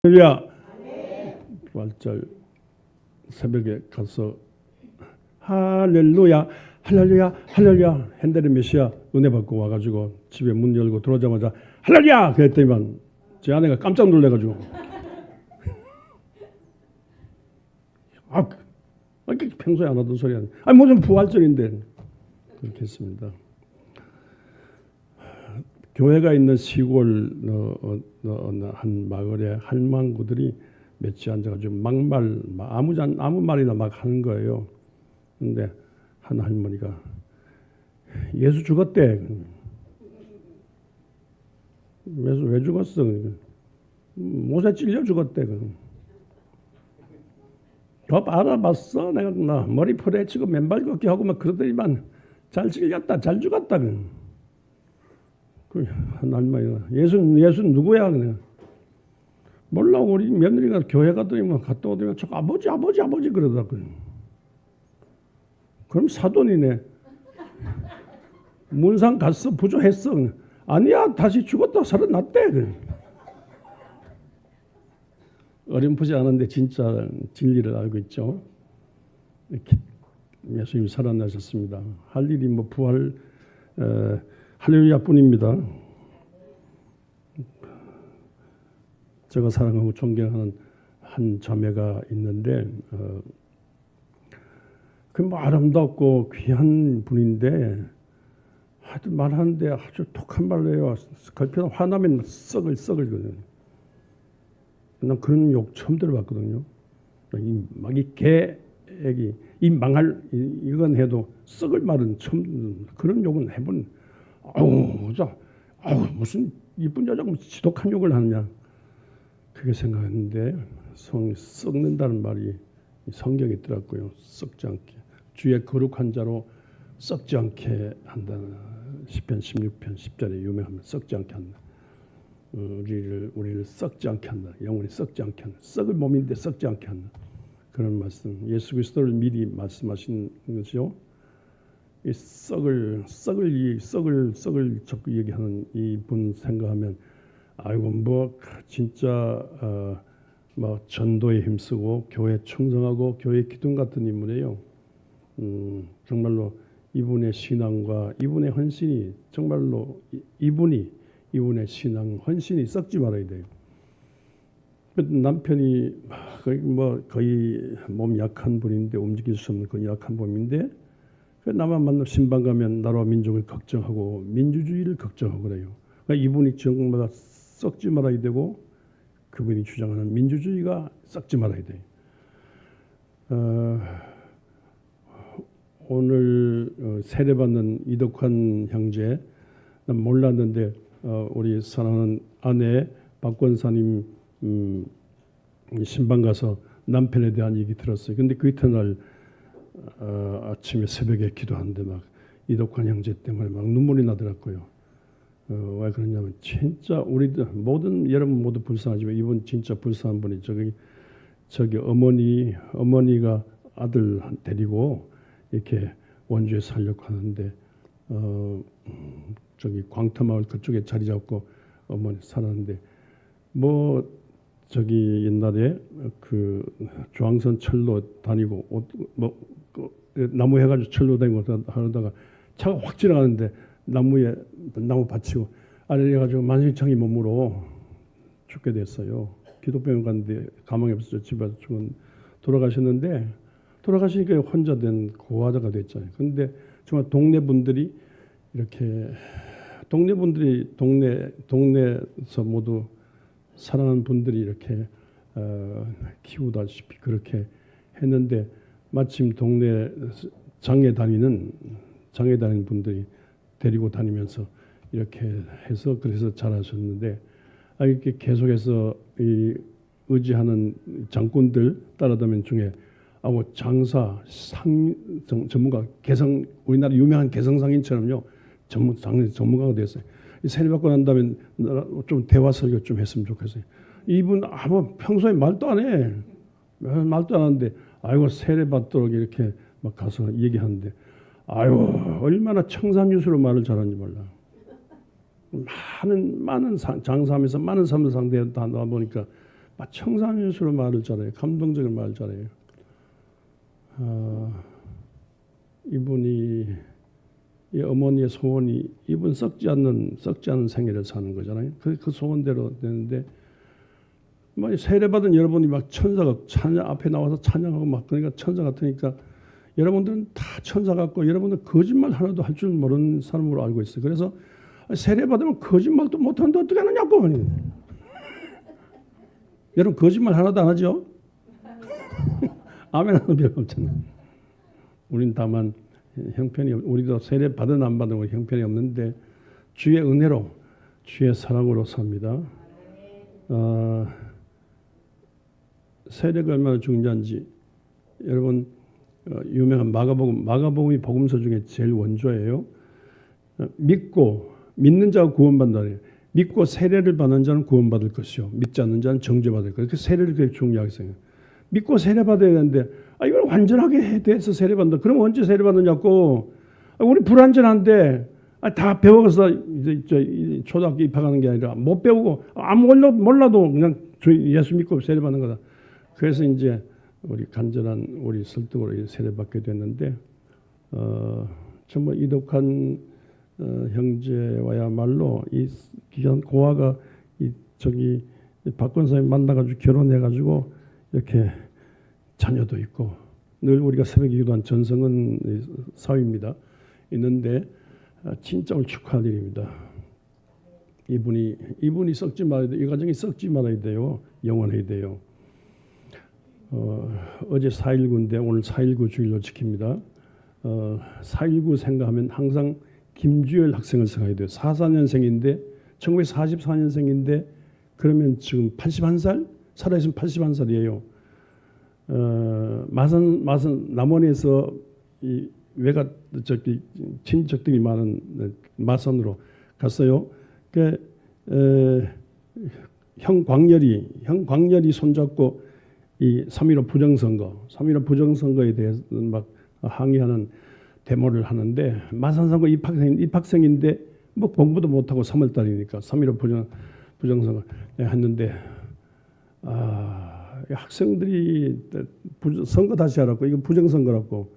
할렐루야. 부활절 새벽에 가서 할렐루야 할렐루야 할렐루야 핸들이 몇시야 은혜 받고 와가지고 집에 문 열고 들어오자마자 할렐루야 그랬더니만 제 아내가 깜짝 놀래가지고 평소에 안 하던 소리 아니야. 무슨 부활절인데 그렇게 했습니다. 교회가 있는 시골 한 마을에 할망구들이 몇지 앉아가지고 막말 아무 말이나 막 하는 거예요. 근데 한 할머니가 예수 죽었대. 왜 죽었어? 못에 찔려 죽었대. 더 알아봤어. 내가 머리 풀어헤치고 맨발 걷기 하고 막 그러더니만 잘 찔렸다, 잘 죽었다. 한 할머니가 예수 누구야? 그냥 몰라. 우리 며느리가 교회 갔더니 갔다 오더니 자꾸 아버지 그러더라고요. 그럼 사돈이네. 문상 갔어, 부조했어. 아니야, 다시 죽었다 살아났대. 어렴풋이 아는데 진짜 진리를 알고 있죠. 예수님이 살아나셨습니다. 할 일이 부활 할렐루야뿐입니다. 제가 사랑하고 존경하는 한 자매가 있는데 그 아름답고 귀한 분인데 하여튼 말하는데 아주 독한 말로 해요. 걸편 화나면 썩을 난 그런 욕 처음 들어봤거든요. 이 개애기 이 망할 이건 해도 썩을 말은 처음 그런 욕은 해본. 무슨 이쁜 여자가 지독한 욕을 하느냐 그렇게 생각했는데 썩는다는 말이 성경에 있더라고요. 썩지 않게 주의 거룩한 자로 썩지 않게 한다는 시편 16편 10절에 유명합니다. 썩지 않게 한다. 우리를 썩지 않게 한다. 영혼이 썩지 않게 한다. 썩을 몸인데 썩지 않게 한다. 그런 말씀 예수 그리스도를 미리 말씀하신 것이요. 이 썩을 자꾸 얘기하는 이분 생각하면 진짜 전도에 힘쓰고 교회 충성하고 교회 기둥 같은 인물이에요. 정말로 이분의 신앙과 이분의 헌신이 정말로 이분의 신앙 헌신이 썩지 말아야 돼요. 남편이 거의 몸 약한 분인데 움직일 수 없는 그런 약한 몸인데 나만 만나면 신방 가면 나라와 민족을 걱정하고 민주주의를 걱정하고 그래요. 그러니까 이분이 정말 썩지 말아야 되고 그분이 주장하는 민주주의가 썩지 말아야 돼요. 오늘 세례받는 이덕환 형제 난 몰랐는데 우리 사랑하는 아내 박 권사님 신방 가서 남편에 대한 얘기 들었어요. 근데 그 이튿날 아침에 새벽에 기도하는데 이덕환 형제 때문에 눈물이 나더라고요. 왜 그러냐면 진짜 우리들 여러분 모두 불쌍하지만 이분 진짜 불쌍한 분이 저기 어머니가 아들 데리고 이렇게 원주에 살려고 하는데 저기 광터마을 그쪽에 자리 잡고 어머니 살았는데 저기 옛날에 그 중앙선 철로 다니고 나무 해가지고 철로 다니고 하다가 차가 확 지나가는데 나무 받치고 아래해가지고 만신창이 몸으로 죽게 됐어요. 기독병원 갔는데 가망이 없어서 집에서 돌아가시니까 혼자 된 고아자가 됐잖아요. 근데 정말 동네 분들이 동네에서 모두 사랑하는 분들이 이렇게 키우다시피 그렇게 했는데 마침 동네 장에 다니는 분들이 데리고 다니면서 이렇게 해서 그래서 잘하셨는데 이렇게 계속해서 이 의지하는 장군들 따라다니는 중에 장사 전문가 우리나라 유명한 개성상인처럼요 전문가가 됐어요. 세례받고 난 다음에 좀 대화 설교 좀 했으면 좋겠어요. 이분 평소에 말도 안 해. 말도 안 하는데 세례받도록 이렇게 막 가서 얘기하는데 얼마나 청산유수로 말을 잘하는지 몰라. 많은 장사하면서 많은 사람을 상대하다 보니까 막 청산유수로 말을 잘해요. 감동적인 말을 잘해요. 이분이 이 어머니의 소원이 이분 썩지 않는 생애를 사는 거잖아요. 그 소원대로 되는데 막 세례받은 여러분이 막 천사가 찬양 앞에 나와서 찬양하고 막 그러니까 천사 같으니까 여러분들은 다 천사 같고 여러분들 거짓말 하나도 할 줄 모르는 사람으로 알고 있어요. 그래서 세례받으면 거짓말도 못하는데 어떻게 하느냐고. 여러분 거짓말 하나도 안 하죠? 아멘 하는 필요 없잖아요. 우린 다만 형편이 우리도 세례 받은 안 받은 형편이 없는데 주의 은혜로 주의 사랑으로 삽니다. 세례가 얼마나 중요한지 여러분 유명한 마가복음이 복음서 중에 제일 원조예요. 믿는 자가 구원받는다. 믿고 세례를 받는 자는 구원받을 것이요 믿지 않는 자는 정죄받을 것이요. 세례를 그렇게 중요하게 생각해요. 믿고 세례 받아야 되는데 이걸 완전하게 돼서 세례 받는다. 그럼 언제 세례 받느냐고. 우리 불완전한데 다 배워서 이제 초등학교 입학하는 게 아니라 못 배우고 몰라도 그냥 예수 믿고 세례 받는 거다. 그래서 이제 우리 간절한 우리 설득으로 세례 받게 됐는데 정말 이덕한 형제와야말로 이 귀한 고아가 박권 선생님 만나가지고 결혼해가지고 이렇게 자녀도 있고 늘 우리가 새벽에 기도한 전성은 사위입니다. 있는데 진짜 오늘 축하할 일입니다. 이분이 썩지 말아야 돼요. 이 가정이 썩지 말아야 돼요. 영원해야 돼요. 어제 4.19인데 오늘 4.19 주일로 지킵니다. 4.19 생각하면 항상 김주열 학생을 생각해야 돼요. 44년생인데 1944년생인데 그러면 지금 81살? 살아있으면 81살이에요. 마산 남원에서 이 외가 친척들이 많은 마산으로 갔어요. 형 광열이 손잡고 이 3.15 부정선거에 대해서 막 항의하는 데모를 하는데 마산상고 입학생인데 뭐 공부도 못하고 3월달이니까 3.15 부정선거 했는데 학생들이 선거 다시 하라고 이거 부정선거라고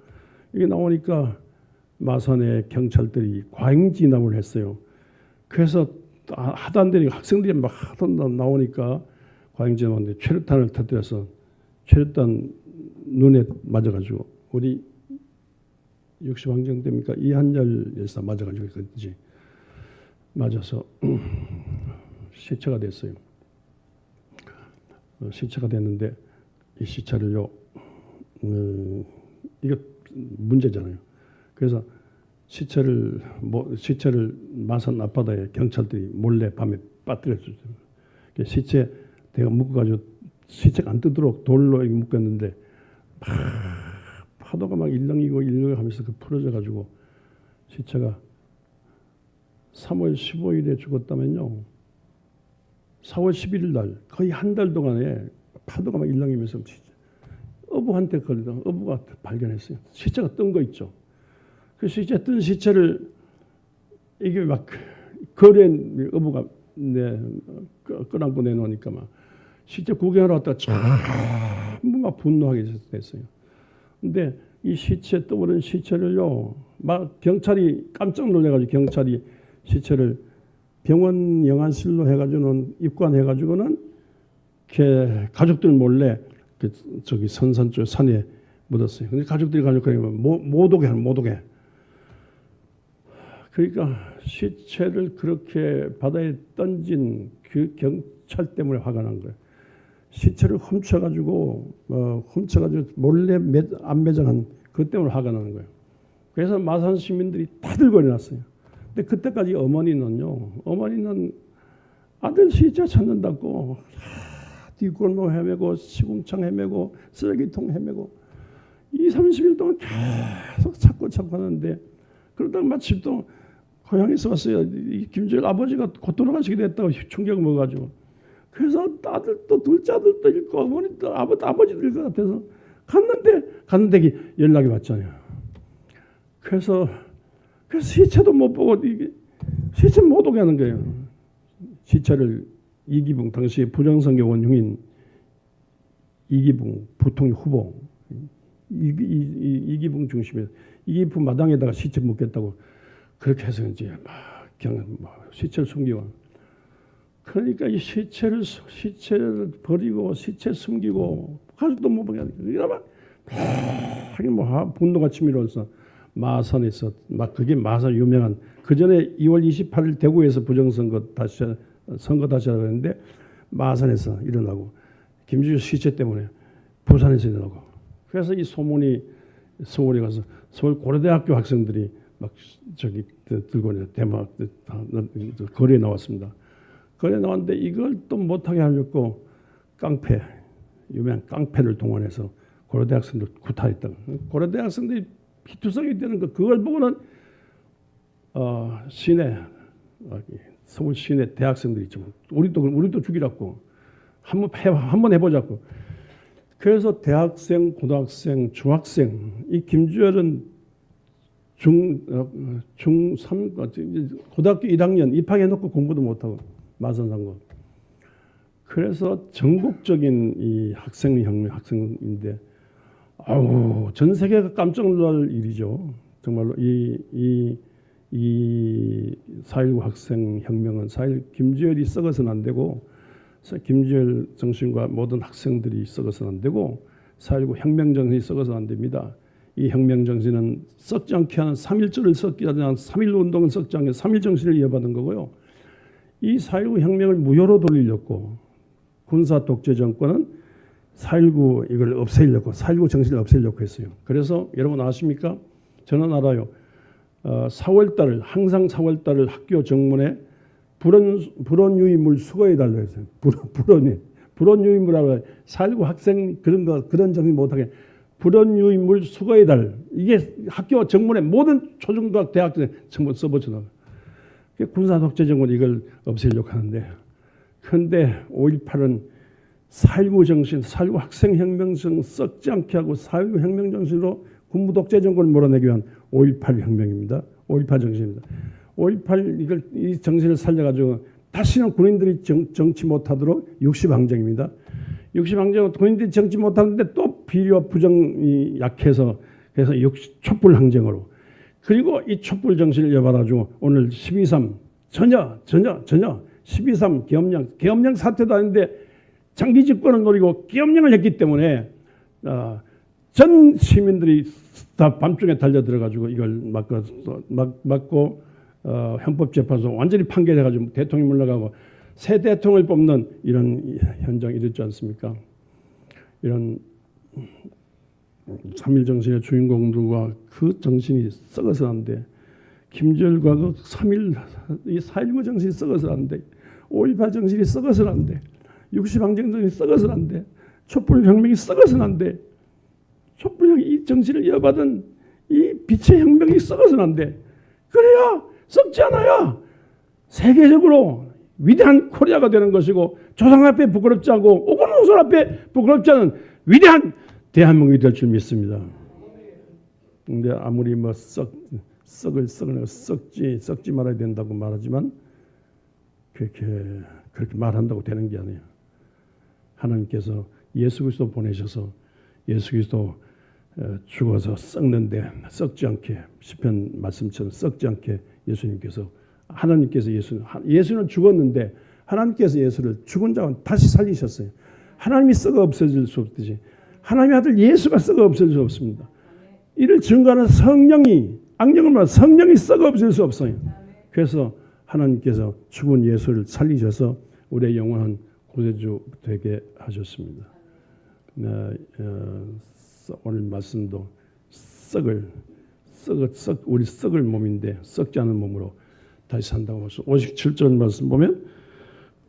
이게 나오니까 마산의 경찰들이 과잉진압을 했어요. 그래서 하도 안 되니까 학생들이 막 하도 나오니까 과잉진압하는데 최루탄을 터뜨려서 최루탄 눈에 맞아가지고 우리 60항쟁 됩니까? 이한열 열사 맞아가지고 그랬지. 맞아서 시체가 됐어요. 시체가 됐는데 이 시체를요. 이거 문제잖아요. 그래서 시체를 마산 앞바다에 경찰들이 몰래 밤에 빠뜨렸죠. 시체 내가 묶어가지고 시체가 안 뜨도록 돌로 묶었는데 파도가 막 일렁이고 하면서 풀어져가지고 시체가 3월 15일에 죽었다면요. 4월 11일 날 거의 한 달 동안에 파도가 막 일렁이면서 어부한테 걸리다 어부가 발견했어요. 시체가 뜬 거 있죠. 그 시체 뜬 시체를 이게 막 거리에 어부가 끌어안고 내놓으니까 막 시체 구경하러 왔다가 전부 막 분노하게 됐어요. 근데 이 시체 떠오른 시체를요, 막 경찰이 깜짝 놀래가지고 경찰이 시체를 병원 영안실로 해가지고는 입관해가지고는 가족들 몰래 저기 선산 쪽 산에 묻었어요. 근데 가족들이 가니까 못 오게. 그러니까 시체를 그렇게 바다에 던진 그 경찰 때문에 화가 난 거예요. 시체를 훔쳐가지고 몰래 안 매장한 그 때문에 화가 나는 거예요. 그래서 마산 시민들이 다 들고 일어났어요. 근데 그때까지 어머니는 아들 시체 찾는다고 뒷골목 헤매고 시궁창 헤매고 쓰레기통 헤매고 30일 동안 계속 찾고 하는데 그러다가 마침 또 고향에서 왔어요. 김주열 아버지가 곧 돌아가시게 됐다고 충격을 먹어가지고 그래서 아들도 둘째 아들도 있고 어머니도 아버지도 있을 것 같아서 갔는데 연락이 왔잖아요. 그래서 시체도 못 보고 시체 못 오게 하는 거예요. 시체를 이기붕 당시 부정선교 원흉인 이기붕 부통령 후보 이기붕 중심에 이기붕 마당에다가 시체 묻겠다고 그렇게 해서 이제 막 그냥 시체를 숨기고 그러니까 이 시체를 버리고 시체 숨기고 가족도 못 보게 하니까 이러면 막 분노가 치밀어서 마산에서 막 그게 마산 유명한 그 전에 2월 28일 대구에서 부정선거 다시 하라고 했는데 마산에서 일어나고 김주유 시체 때문에 부산에서 일어나고 그래서 이 소문이 서울에 가서 서울 고려대학교 학생들이 막 저기 들고 대막 거리에 나왔습니다. 거리에 나왔는데 이걸 또 못하게 하려고 깡패 유명한 깡패를 동원해서 고려대 학생들 구타했다. 고려대 학생들이 피투성이 되는 거 그걸 보고는 시내 서울 시내 대학생들이 있죠. 우리도 죽이라고 한번 해보자고. 그래서 대학생, 고등학생, 중학생 이 김주열은 중3 고등학교 1학년 입학해놓고 공부도 못하고 마산상고. 그래서 전국적인 이 학생인데 아우 전 세계가 깜짝 놀랄 일이죠. 정말로 이 4.19 학생혁명은 4.1 김주열이 썩어서는 안 되고 김주열 정신과 모든 학생들이 썩어서는 안 되고 4.19 혁명정신이 썩어서는 안 됩니다. 이 혁명정신은 썩지 않게 하는 3.1절을 썩지 않는 3.1운동을 썩지 않게 3.1정신을 이어받은 거고요. 이 4.19 혁명을 무효로 돌리려고 군사 독재 정권은 4.19 이걸 없애려고 4.19 정신을 없애려고 했어요. 그래서 여러분 아십니까? 저는 알아요. 4월달 항상 4월달을 학교 정문에 불온 유인물 수거해달라고 했어요. 불온 유인물하고 4.19 학생 그런 정신 못하게 불온 유인물 수거해달 이게 학교 정문에 모든 초중학 대학생 전부 써붙여놔요. 군사 독재 정권 이걸 없애려고 하는데 그런데 5.18은 4.19 정신, 4.19 학생혁명성 썩지 않게 하고 4.19 혁명정신으로 군부 독재 정권을 몰아내기 위한 5.18 혁명입니다. 5.18 정신입니다. 5.18 이 정신을 살려가지고 다시는 군인들이 정치 못하도록 60항쟁입니다. 60항쟁은 군인들이 정치 못하는데 또 비리와 부정이 약해서 그래서 촛불항쟁으로 그리고 이 촛불 정신을 이어받아가지고 오늘 12.3 전혀 12.3 계엄령 사태도 아닌데 장기 집권을 노리고 계엄령을 했기 때문에 전 시민들이 다 밤중에 달려들어가지고 이걸 막고 헌법재판소 완전히 판결해가지고 대통령이 물러가고 새 대통령을 뽑는 이런 현장이 있지 않습니까? 이런 3.1 정신의 주인공들과 그 정신이 썩어서 안 돼. 김주열과 그 3.1 이 4.19 정신이 썩어서 안 돼. 5.18 정신이 썩어서 안 돼. 60항쟁 정신이 썩어서 안 돼. 촛불혁명이 썩어서 안 돼. 촛불혁명 이 정신을 이어받은 이 빛의 혁명이 썩어서 안 돼. 그래야 썩지 않아야 세계적으로 위대한 코리아가 되는 것이고 조상 앞에 부끄럽지 않고 오건호선 앞에 부끄럽지 않은 위대한 대한민국이 될 줄 믿습니다. 근데 아무리 뭐 썩지 말아야 된다고 말하지만 그렇게 말한다고 되는 게 아니에요. 하나님께서 예수 그리스도 보내셔서 예수 그리스도 죽어서 썩는데 썩지 않게 시편 말씀처럼 썩지 않게 하나님께서 예수는 죽었는데 하나님께서 예수를 죽은 자와 다시 살리셨어요. 하나님이 썩어 없어질 수 없듯이 하나님의 아들 예수가 썩어 없어질 수 없습니다. 이를 증거하는 성령이 악령을 말하는 성령이 썩어 없어질 수 없어요. 그래서 하나님께서 죽은 예수를 살리셔서 우리의 영원한 구세주 되게 하셨습니다. 오늘 말씀도 우리 썩을 몸인데 썩지 않은 몸으로 다시 산다고 말씀. 57절 말씀 보면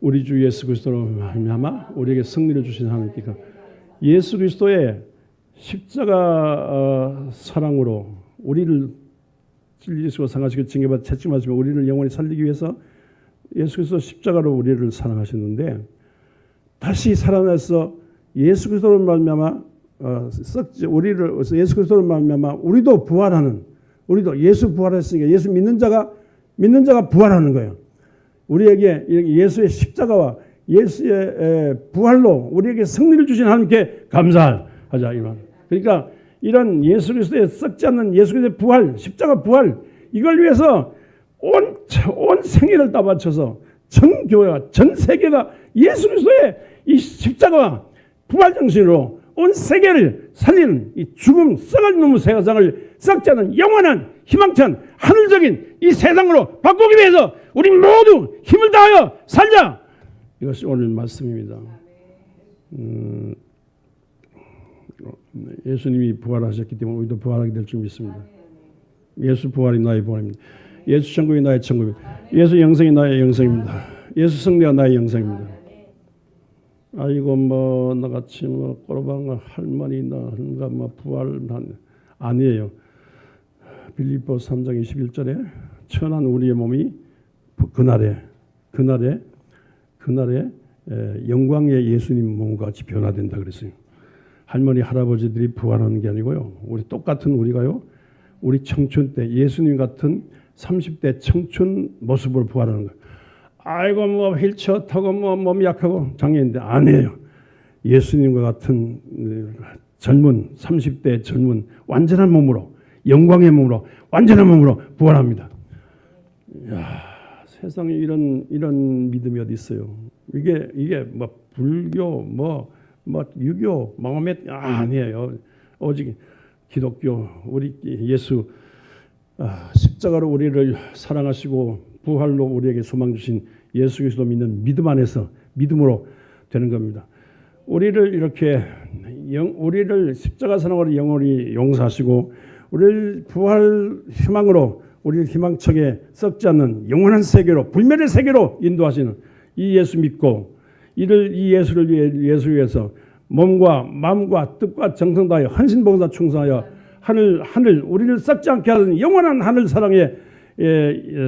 우리 주 예수 그리스도로 말미암아 우리에게 승리를 주신 하나님께서 예수 그리스도의 십자가 사랑으로 우리를 진리시고 상하시고 징계받아 채찍맞으며 우리를 영원히 살리기 위해서 예수 그리스도 십자가로 우리를 사랑하셨는데 다시 살아나서 예수 그리스도로 말미암아 우리를 예수 그리스도로 말미암아 우리도 부활하는 우리도 예수 부활했으니까 예수 믿는 자가 부활하는 거예요. 우리에게 예수의 십자가와 예수의 부활로 우리에게 승리를 주신 하나님께 감사하자 이 말. 그러니까 이런 예수 그리스도의 썩지 않는 예수 그리스도의 부활, 십자가 부활 이걸 위해서 온 생애를 다 바쳐서 전 교회가 전 세계가 예수 그리스도의 이 십자가 부활 정신으로 온 세계를 살리는 이 죽음 썩을 놈의 세상을 썩지 않는 영원한 희망찬 하늘적인 이 세상으로 바꾸기 위해서 우리 모두 힘을 다하여 살자. 이것이 오늘 말씀입니다. 예수님이 부활하셨기 때문에 우리도 부활하게 될 줄 믿습니다. 예수 부활이 나의 부활입니다. 예수 천국이 나의 천국입니다. 예수 영생이 나의 영생입니다. 예수 승리가 나의 영생입니다. 아이고 뭐 나같이 뭐 꼬르방 할머니나 한가 뭐 부활한 아니에요. 빌립보 3장 21절에 천한 우리의 몸이 그날에 영광의 예수님 몸과 같이 변화된다 그랬어요. 할머니 할아버지들이 부활하는 게 아니고요. 우리 똑같은 우리가요. 우리 청춘 때 예수님 같은 30대 청춘 모습으로 부활하는 거예요. 아이고 뭐 휠체어 타고 뭐 몸이 약하고 장애인데 아니에요. 예수님과 같은 젊은 30대 젊은 완전한 몸으로 영광의 몸으로 완전한 몸으로 부활합니다. 이야, 세상에 이런 믿음이 어디 있어요? 이게 뭐 불교 뭐 유교 마호멧 아니에요. 오직 기독교 우리 예수 십자가로 우리를 사랑하시고 부활로 우리에게 소망 주신 예수 그리스도 믿는 믿음 안에서 믿음으로 되는 겁니다. 우리를 십자가 사랑으로 영원히 용서하시고 우리를 부활 희망으로 우리를 희망척에 썩지 않는 영원한 세계로 불멸의 세계로 인도하시는 이 예수 믿고 이 예수를 위해서 몸과 마음과 뜻과 정성 다하여 헌신봉사 충성하여 하늘 우리를 썩지 않게 하는 영원한 하늘 사랑에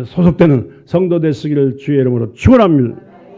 소속되는 성도 되시기를 주의 이름으로 축원합니다.